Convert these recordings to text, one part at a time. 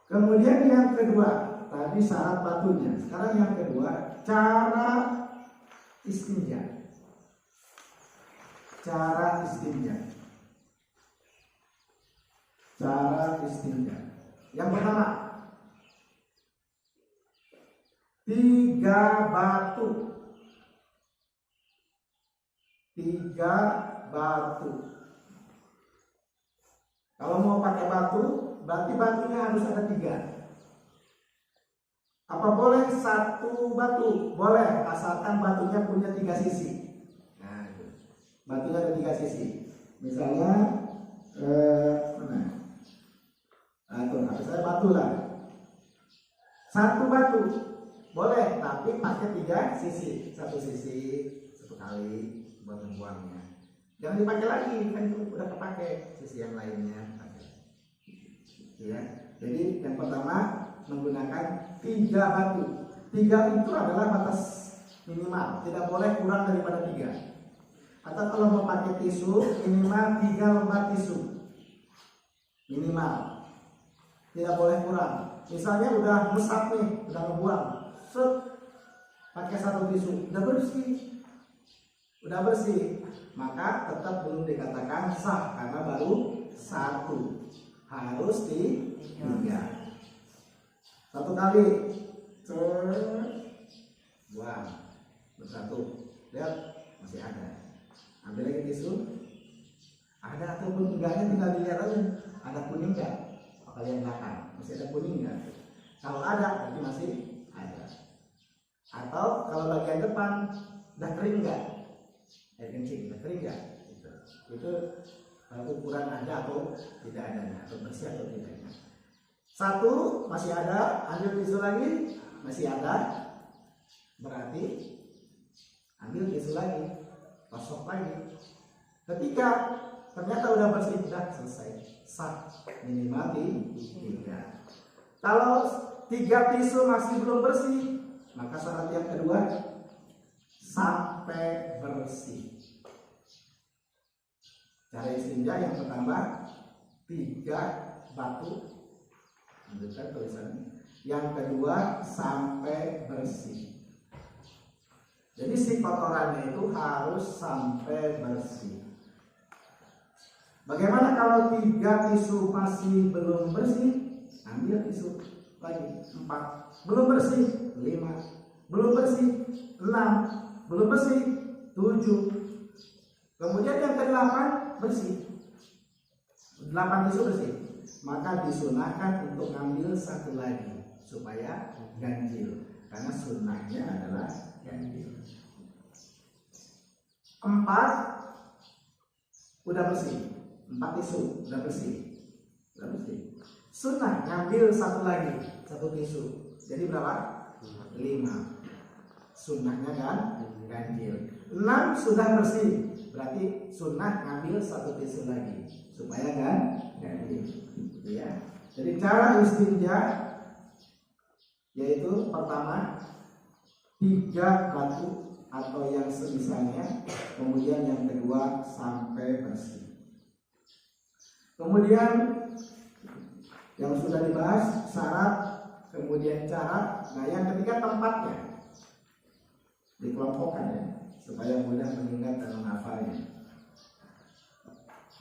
Kemudian yang kedua, tadi syarat batunya. Sekarang yang kedua, cara istinja. Cara istinja. Cara istinja. Yang pertama, 3 batu. 3 batu. Kalau mau pakai batu, berarti batunya harus ada 3. Apa boleh 1 batu? Boleh, asalkan batunya punya 3 sisi. Nah, itu. Batunya ada 3 sisi. Misalnya, mana? Itu, saya batu lah. 1 batu boleh, tapi pakai 3 sisi. 1 sisi 1 kali buat membuangnya. Jangan dipakai lagi, kan itu udah kepake sisi yang lainnya. Ya, jadi yang pertama menggunakan 3 batu. 3 itu adalah batas minimal, tidak boleh kurang daripada 3. Atau kalau mau pakai tisu, minimal 3 lembar tisu minimal, tidak boleh kurang. Misalnya udah musap nih, udah ngebuang, set, pakai 1 tisu, udah bersih, maka tetap belum dikatakan sah karena baru 1, harus di 3. 1 kali, buang, bersatu, lihat masih ada. Ambil lagi tisu, ada ataupun enggaknya tinggal dilihat aja, ada kuning enggak? Kalian belakang masih ada kuning enggak? Kalau ada berarti masih ada. Atau kalau bagian depan udah kering enggak? Air kencing udah kering enggak? Itu ukuran ada atau tidak adanya, atau bersih atau tidaknya. 1 masih ada, ambil tisu lagi, masih ada, berarti ambil tisu lagi, gosok lagi. Ketika ternyata udah bersih, udah selesai, sah, minimal 3. Kalau 3 tisu masih belum bersih, maka syarat yang kedua, sampai bersih. Cara istinja yang pertama, 3 batu, ambilkan tulisannya. Yang kedua, sampai bersih. Jadi si kotorannya itu harus sampai bersih. Bagaimana kalau 3 tisu masih belum bersih? Ambil tisu lagi, 4. Belum bersih, 5. Belum bersih, 6. Belum bersih, 7. Kemudian yang ke-8 bersih, 8 tisu bersih. Maka disunahkan untuk ngambil 1 lagi supaya ganjil, karena sunnahnya adalah ganjil. 4 udah bersih, 4 tisu udah bersih, sunnah ngambil 1 lagi, 1 tisu. Jadi berapa? 5. Sunnahnya kan ganjil. 6 sudah bersih, berarti sunnah ngambil 1 tisu lagi supaya kan ganjil. Ya. Jadi cara istinja yaitu pertama 3 batu atau yang semisalnya, kemudian yang kedua sampai bersih. Kemudian yang sudah dibahas syarat, kemudian cara. Nah yang ketiga tempatnya dikelompokkan ya, supaya mudah mengingat dan menghafalnya.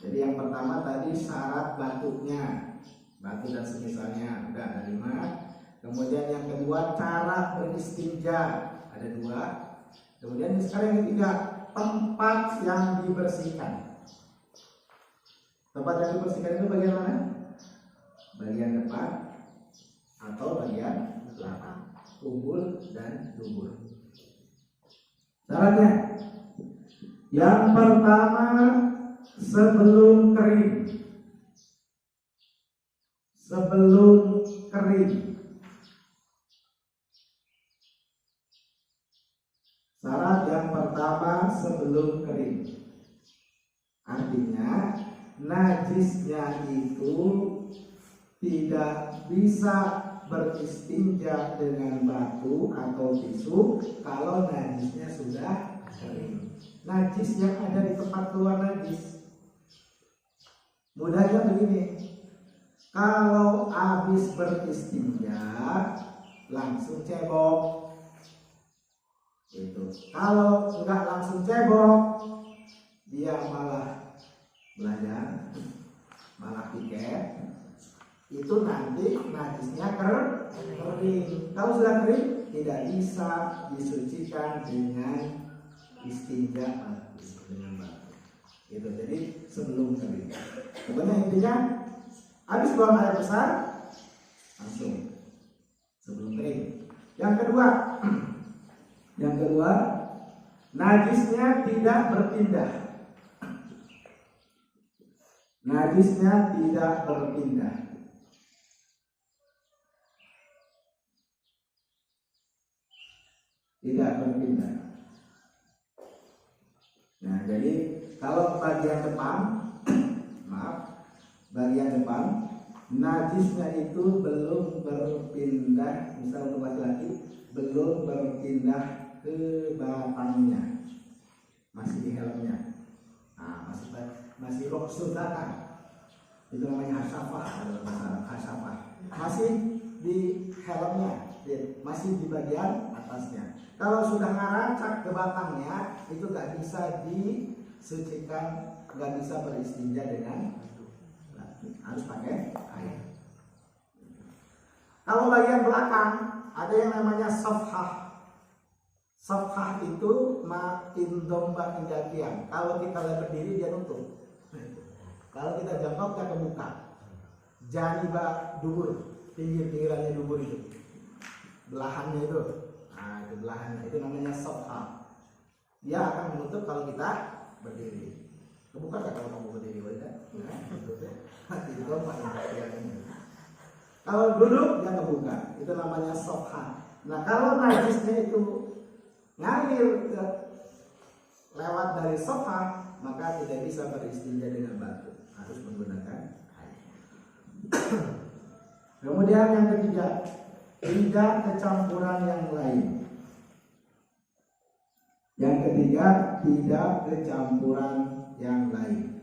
Jadi yang pertama tadi syarat batunya, batu dan semisalnya udah ada 5. Kemudian yang kedua cara beristinja ada 2. Kemudian sekarang yang ketiga tempat yang dibersihkan. Tempat yang dibersihkan itu bagian mana? Bagian depan atau bagian belakang, umbul dan dubur. Syaratnya yang pertama sebelum kering. Sebelum kering. Syarat yang pertama sebelum kering. Artinya najisnya itu tidak bisa beristinja dengan batu atau tisu kalau najisnya sudah kering. Najis yang ada di tempat keluar najis. Mudahnya begini, Kalau habis beristinja langsung cebok. Itu. Kalau nggak langsung cebok, dia malah belajar, malah piket. Itu nanti najisnya kering. Kalau sudah kering, tidak bisa disucikan dengan istinja dengan batu. Itu jadi sebelum kering. Pokoknya intinya habis buang air besar langsung sebelum kering. Yang kedua, najisnya tidak berpindah. Najisnya tidak berpindah. Tidak berpindah. Nah, jadi kalau bagian depan, bagian depan najisnya itu belum berpindah, misal untuk laki-laki belum berpindah ke batangnya, masih di helmnya. Nah, masih roksul belakang. Itu namanya hasafah. Masih di helmnya, masih di bagian atasnya. Kalau sudah ngarancak ke batangnya, itu nggak bisa disucikan, nggak bisa beristinja dengan, harus pakai air. Kalau bagian belakang ada yang namanya safhah. Safhah itu domba indakian. Kalau kita lihat berdiri dia nutup. Kalau kita jongkok dia kebuka. Janiba dubur, pinggir-pinggirannya dubur itu, belahannya itu. Nah, itu belahannya itu namanya safhah. Dia akan menutup kalau kita berdiri. Kebuka nggak kalau kamu berdiri, tidak? Itu domba indakian ini. Kalau duduk dia kebuka, itu namanya safhah. Nah, kalau najisnya itu ngalir lewat dari safhah, maka tidak bisa beristinja dengan batu, harus menggunakan air. Kemudian yang ketiga, tidak kecampuran yang lain. Yang ketiga, tidak kecampuran yang lain.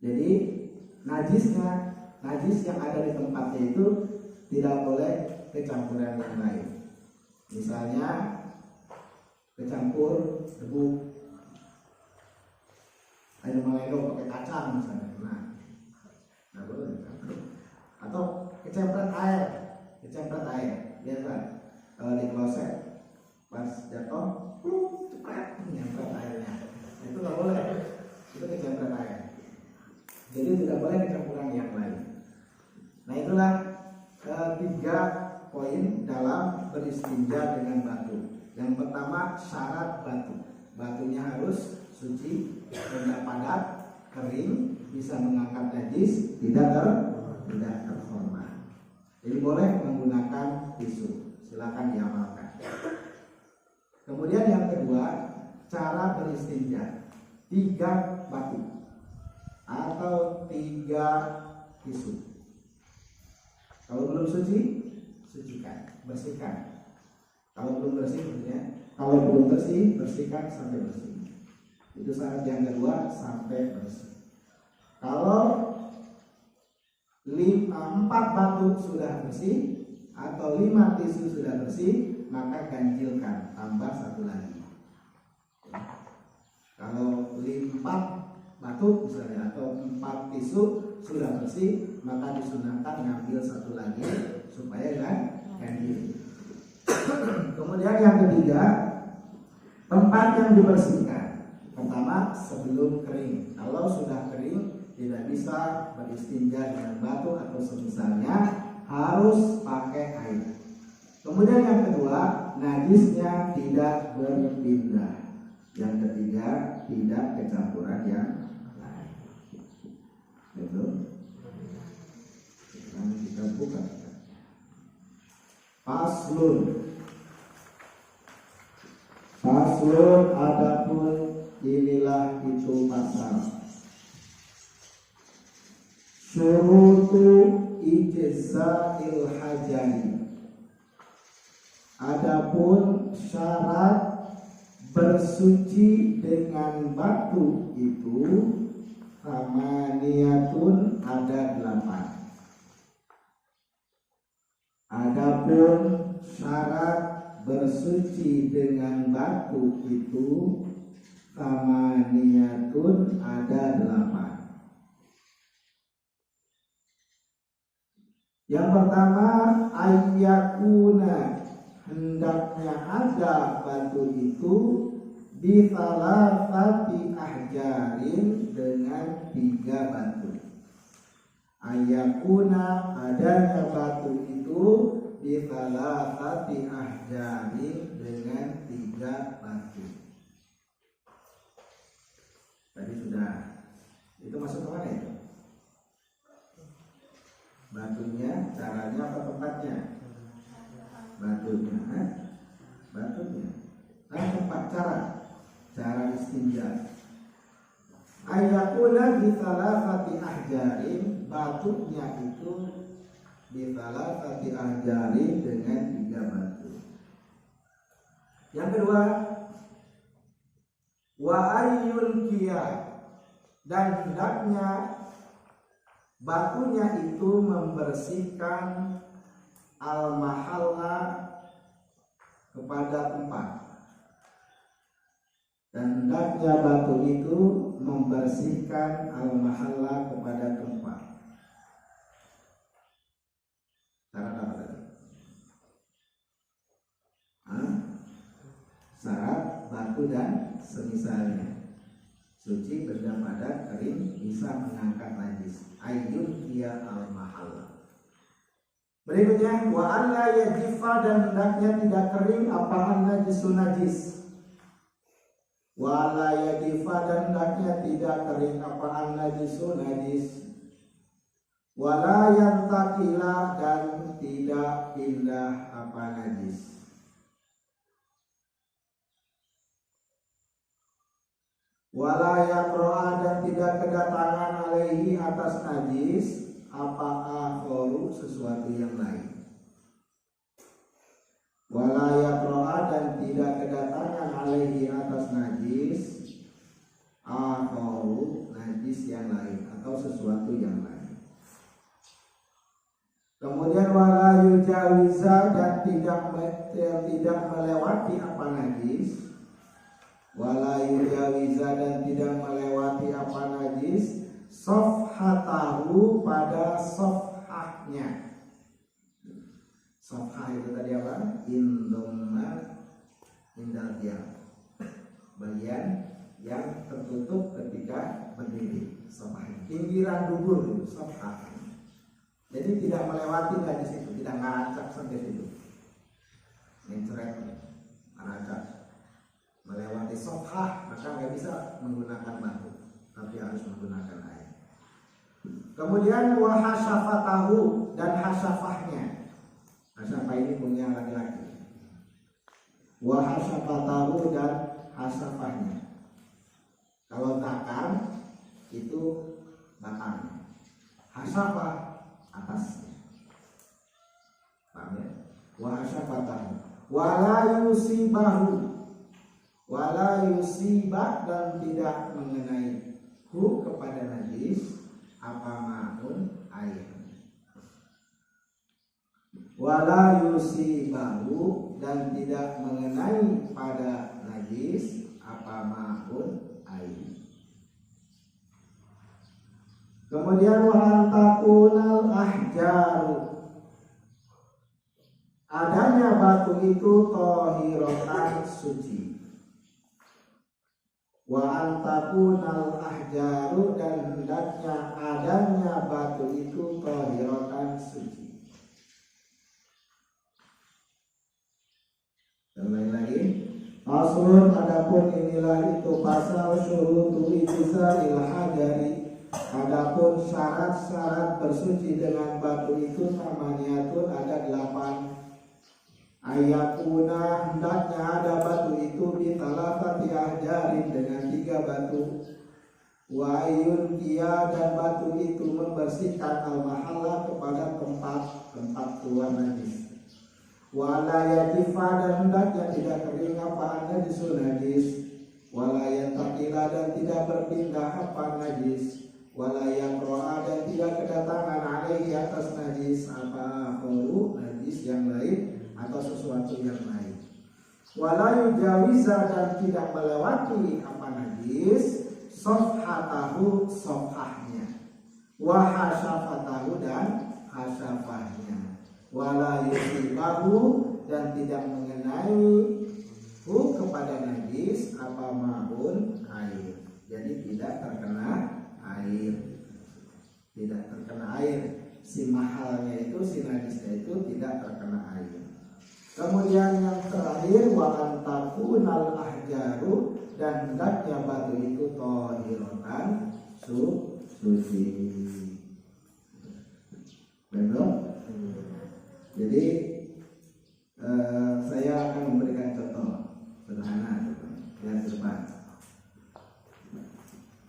Jadi najis yang ada di tempatnya itu tidak boleh kecampuran yang lain. Misalnya kecampur debu air malendo pakai kacang misalnya, nah boleh. Atau kecempret air biasa kalau di kloset pas jatuh cepet nyempret airnya, itu nggak boleh, itu kecempret air. Jadi tidak boleh kecampuran yang lain. Nah, itulah 3 poin dalam beristinja dengan batu. Yang pertama, syarat batu. Batunya harus suci, tidak padat, kering, bisa mengangkat najis, tidak terhormat. Jadi boleh menggunakan tisu. Silakan diamalkan. Kemudian yang kedua, cara beristinja. 3 batu atau 3 tisu. Kalau belum suci, sucikan, bersihkan. Kalau belum bersih, kalau belum bersih, bersihkan sampai bersih. Itu syarat yang kedua, sampai bersih. Kalau 4 batu sudah bersih atau 5 tisu sudah bersih, maka ganjilkan, tambah 1 lagi. Kalau 4 batu misalnya atau 4 tisu sudah bersih, maka disunahkan ngambil 1 lagi supaya ganjil. Kemudian yang ketiga, tempat yang dibersihkan. Pertama, sebelum kering. Kalau sudah kering, tidak bisa beristinja dengan batu atau semisalnya, harus pakai air. Kemudian yang kedua, najisnya tidak berpindah. Yang ketiga, tidak kecampuran yang lain. Betul? Sekarang kita buka. Faslun, adapun inilah itu pasal. Syurutu ijza'il hajari. Adapun syarat bersuci dengan batu itu samaniyatun ada 8. Adapun syarat bersuci dengan batu itu samaniyatun ada 8. Yang pertama, ayyakuna, hendaknya ada batu itu bi salasati ahjarin, dengan 3 batu. Ayyakuna, adanya batu itu bi salasati ahjarin, dengan 3 batu. Tadi sudah. Itu masuk ke mana itu? Batunya, caranya apa tempatnya? Batunya, batunya. Nah, tempat cara istinja. Ayyakuna bi salasati ahjarin, batunya itu bi salasati ahjarin, dengan 3 batu. Yang kedua, wa ayyul qiyah, dan hendaknya batunya itu membersihkan al-mahalla, kepada tempat. Dan hendaknya batu itu membersihkan al-mahalla, kepada tempat. Syarat apa tadi? Syarat batu dan semisalnya suci, benda padat, kering, bisa mengangkat najis. Ayyun kia al-mahalla. Berikutnya, wa alla yajifa, dan hendaknya tidak kering apaan najisun najis. Wa alla yajifa, dan hendaknya tidak kering apaan najisun najis. Wa la yantakila, dan tidak pindah apa najis. Wala yakro'a, dan tidak kedatangan alaihi, atas najis, apa akhoru, sesuatu yang lain. Wala yakro'a, dan tidak kedatangan alaihi, atas najis, akhoru, najis yang lain, atau sesuatu yang lain. Kemudian wala yujawiza, dan tidak melewati apa najis. Wala yujawiza, dan tidak melewati apa najis, sofhatahu, pada sofhahnya. Sofhah itu tadi apa? Indoma indalnya, bagian yang tertutup ketika berdiri. Sofhah, pinggiran dubur itu sofhah. Jadi tidak melewati najis itu, tidak ngaracak sampai situ, mencret, ngaracak. Melewati sofhah, maka nggak bisa menggunakan batu, tapi harus menggunakan air. Kemudian wahasafatahu, dan hasafahnya. Hasafah ini punya laki-laki. Wahasafatahu, dan hasafahnya. Kalau takam itu batangnya, hasafah atasnya. Paham ya? Wahasafatahu. Wala yusibahu, wala yusibah, dan tidak mengenai hu, kepada najis, apa ma'un, air. Wala yusibahu, dan tidak mengenai pada najis, apa ma'un, air. Kemudian wa antakunal ahjaru, adanya batu itu thahiratan, suci. Wa antakunal ahjaru, dan hendaknya adanya batu itu thahiratan, suci. Dan lain lagi, aslun, adapun inilah itu pasal syurutu ijza'il hajari, adapun syarat-syarat bersuci dengan batu itu samaniyatun, ada 8. Ayakuna, hendaknya ada batu itu di salasati ahjarin, dengan 3 batu. Wa ayyun kia, dan batu itu membersihkan al-mahalla, kepada tempat keluar najis. Walayatifa dan hendaknya tidak kering apa najis, walayan takila dan tidak berpindah apa najis, walayan roa dan tidak kedatangan alaihi atas najis apa khulu najis yang lain atau sesuatu yang lain. Walayu jawiza dan tidak melewati apa najis, sofhatahu sofhahnya, wahasafatahu dan hasafahnya, walayu sibahu dan tidak mengenai kepada najis apa maun air. Jadi tidak terkena air, tidak terkena air. Si mahalnya itu, si najisnya itu tidak terkena air. Kemudian yang terakhir wa antakunal ahjaru dan hendaknya batu itu tohirotan suci. Betul? Jadi saya akan memberikan contoh sederhana yang ke depan.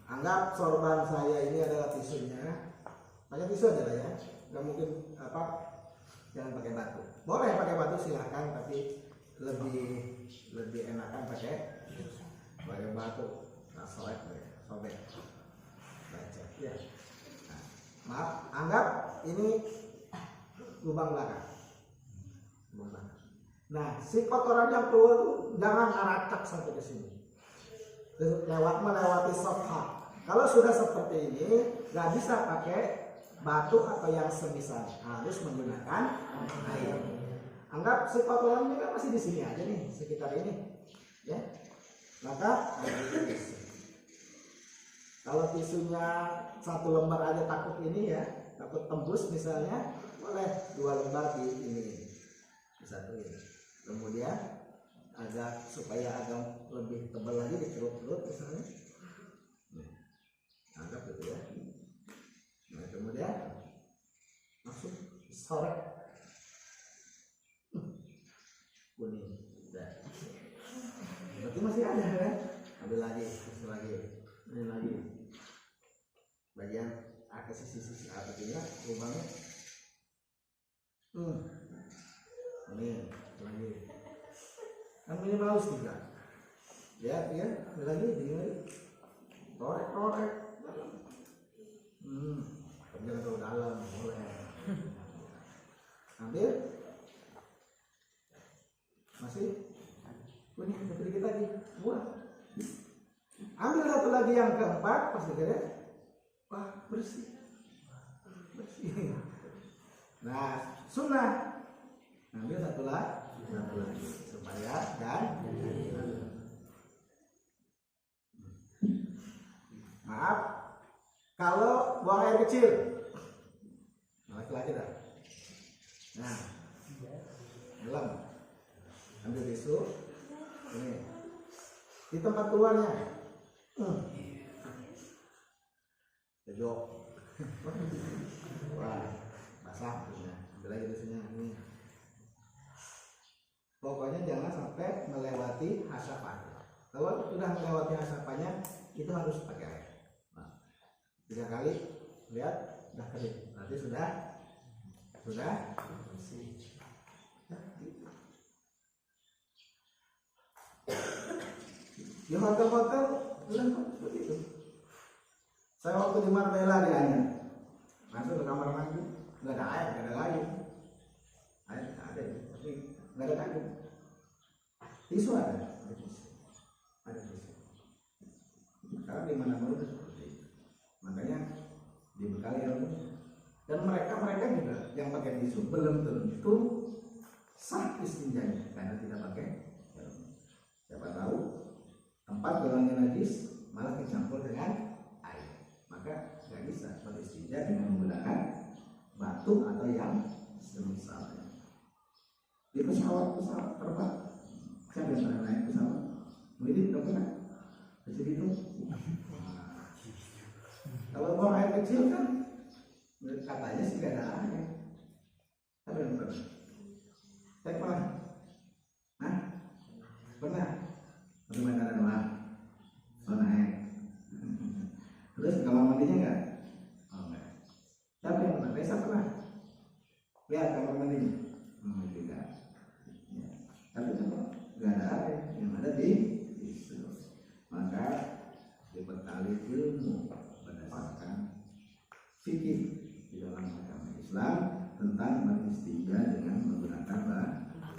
Anggap sorban saya ini adalah tisunya, pakai tisu aja lah ya, nggak mungkin apa, jangan pakai batu. Boleh pakai batu silahkan, tapi lebih enakan pakai batu. Nah, sobek. Baca. Ya. Nah, maaf, anggap ini lubang belakang. Nah, si kotoran yang keluar tuh jangan aracak sampai ke sini. Melewati sofha. Kalau sudah seperti ini, nggak bisa pakai batu atau yang semisal, harus menggunakan air. Anggap si kotorannya kan masih di sini aja nih, sekitar ini, ya. Maka kalau tisunya 1 lembar aja takut ini ya, takut tembus misalnya, boleh 2 lembar di ini, disatuin. Kemudian supaya agak lebih tebal lagi dikerut-kerut misalnya. Anggap gitu ya. Nah, kemudian masuk sorek kuning. Udah. Berarti masih ada kan? Ambil lagi, ini lagi. Bagian ke sisi atasnya lubangnya. Ini lagi. Kan minimal 3. Ya, ambil lagi, korek. Jangan terlalu dalam, boleh. Ambil. Masih. Ini sedikit lagi. Buat. Ambil satu lagi yang keempat, pas dikira. Wah, bersih. Nah, sunnah. Ambil satu lagi supaya dan maaf kalau buang air kecil laki-laki dah. Nah, helm, ambil tisu ini di tempat keluarnya, sejok, wah basah, ambil lagi tisunya ini. Pokoknya jangan sampai melewati hasapanya. Kalau sudah melewati hasapanya, itu harus pakai air. Nah, 3 kali, lihat, sudah kering. Nanti sudah bersih. Di hotel-hotel, sudah seperti itu. Saya waktu di Marbella di Anyer, masuk ke kamar mandi, nggak ada air, nggak ada gayung. Air nggak ada, tapi nggak ada gayung. Tisu ada tisu. Sekarang di mana-mana udah seperti itu. Makanya dibekali ilmu. Dan mereka juga yang pakai tisu belum tentu sah istinjanya karena tidak pakai ilmu. Siapa tahu tempat golongan najis malah dicampur dengan air. Maka nggak bisa beristinja dengan menggunakan batu atau yang semisalnya. Di pesawat terbang, siapa yang pernah naik pesawat? Mungkin udah pernah. Kecil itu. Kalau buang air kecil kan katanya sih gak ada air. Siapa yang pernah? Saya pernah. Hah? Pernah? Bagaimana doang? Naik. Terus kamar mandinya enggak? Oh enggak. Siapa yang pernah? Reza pernah? Lihat kamar mandinya. Tidak. fikih di dalam agama Islam tentang beristinja dengan menggunakan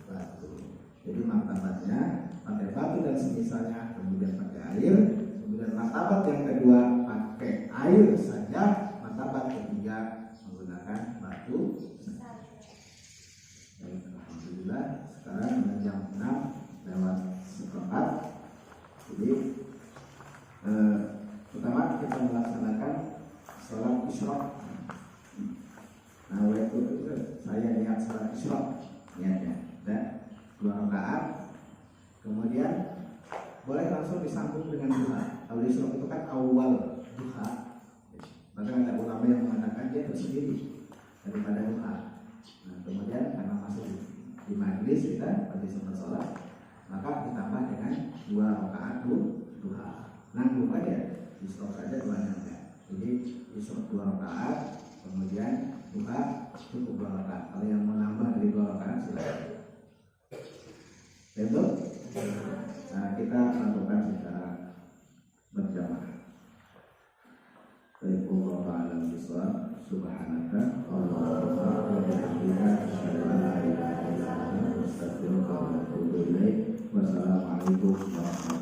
batu. Jadi martabatnya pakai batu dan semisalnya, kemudian pakai air, kemudian martabat yang kedua pakai air saja, martabat ketiga menggunakan batu. Baik, alhamdulillah sekarang jam 6:04. Jadi pertama kita melaksanakan sholat isyraq. Nah, waktu itu saya niat sholat isyraq, niatnya dan 2 rakaat. Kemudian boleh langsung disambung dengan duha. Kalau isyraq itu kan awal duha. Maka ada ulama yang mengatakan dia tersendiri daripada duha. Nah, kemudian karena masuk di majlis kita pada sholat, maka ditambah dengan 2 rakaat duha. Nanggung aja, isyraq saja 2 rakaat. Jadi isyraq 2 rakaat, kemudian duha cukup 2 rakaat. Kalau yang mau nambah dari 2 rakaat silakan. Betul? Nah, kita lakukan secara berjamaah. Baik, Allah a'lam bishawab. Subhanaka Allahumma wa bihamdika asyhadu an la ilaha illa anta astaghfiruka wa atubu ilaik. Wassalamualaikum warahmatullahi wabarakatuh.